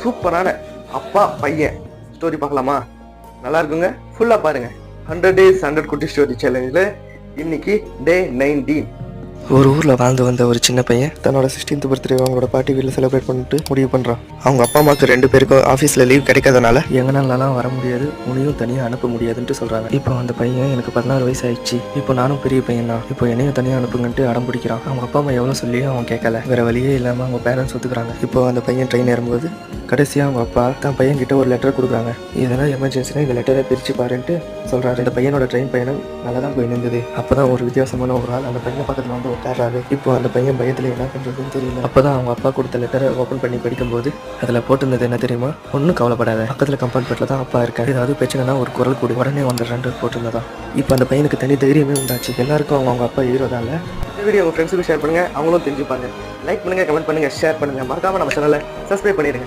சூப்பரான அப்பா பையன் ஸ்டோரி பார்க்கலாமா? நல்லா இருக்குங்க, ஃபுல்லாக பாருங்க. 100 days 100 குட்டி ஸ்டோரி சேலஞ்சில் இன்னைக்கு டே 19. ஒரு ஊரில் வாழ்ந்து வந்த ஒரு சின்ன பையன் தன்னோட 16th பர்த்டே அவங்களோட பாட்டி வீட்டில் செலிப்ரேட் பண்ணிட்டு முடிவு பண்ணுறான். அவங்க அப்பா அம்மாவுக்கு 2 பேருக்கும் ஆஃபீஸில் லீவ் கிடைக்காதனால எங்கனாலலாம் வர முடியாது, உன்னையும் தனியாக அனுப்ப முடியாதுன்ட்டு சொல்கிறாங்க. இப்போ அந்த பையன் எனக்கு 16 வயசு ஆயிடுச்சு, இப்போ நானும் பெரிய பையன் தான், இப்போ என்னையும் தனியாக அனுப்புங்கன்ட்டு அடம் பிடிக்கிறான். அவங்க அப்பா அம்மா எவ்வளோ சொல்லியும் அவன் கேட்கல. வேறு வழியே இல்லாமல் அவங்க பேரண்ட்ஸ் ஒத்துக்கிறாங்க. இப்போ அந்த பையன் ட்ரெயின் ஏறும்போது கடைசியாக அவங்க அப்பா தான் பையன் கிட்ட ஒரு லெட்டர் கொடுக்குறாங்க. இதெல்லாம் எமர்ஜென்சினா இந்த லெட்டரை பிரித்து பாருன்ட்டு சொல்கிறாரு. இந்த பையனோட ட்ரெயின் பயணம் நல்லா தான் போய் நின்றுது. அப்போ தான் ஒரு வித்தியாசமான ஒரு ஆள் அந்த பையன் பக்கத்தில் வந்து உட்கார்றாரு. இப்போ அந்த பையன் பயத்தில் என்ன பண்ணுறதுன்னு தெரியல. அப்போ தான் அவங்க அப்பா கொடுத்த லெட்டரை ஓப்பன் பண்ணி படிக்கும்போது அதில் போட்டிருந்தது என்ன தெரியுமா? ஒன்றும் கவலைப்படாத, பக்கத்தில் கம்பார்ட்மெண்ட்டில் தான் அப்பா இருக்காரு, ஏதாவது பிரச்சனைனா ஒரு குரல் கூடி உடனே வந்துடுறான்ட்டு போட்டிருந்ததா. இப்போ அந்த பையனுக்கு தனி தைரியமே உண்டாச்சு. எல்லாருக்கும் அவங்க அப்பா ஹீரோதால. இந்த வீடியோ உங்கள் ஃப்ரெண்ட்ஸுக்கு ஷேர் பண்ணுங்கள், அவங்களும் தெரிஞ்சுப்பாங்க. லைக் பண்ணுங்கள், கமெண்ட் பண்ணுங்கள், ஷேர் பண்ணுங்கள். மறக்காமல் நம்ம சேனலை சப்ஸ்கிரைப் பண்ணிடுங்க.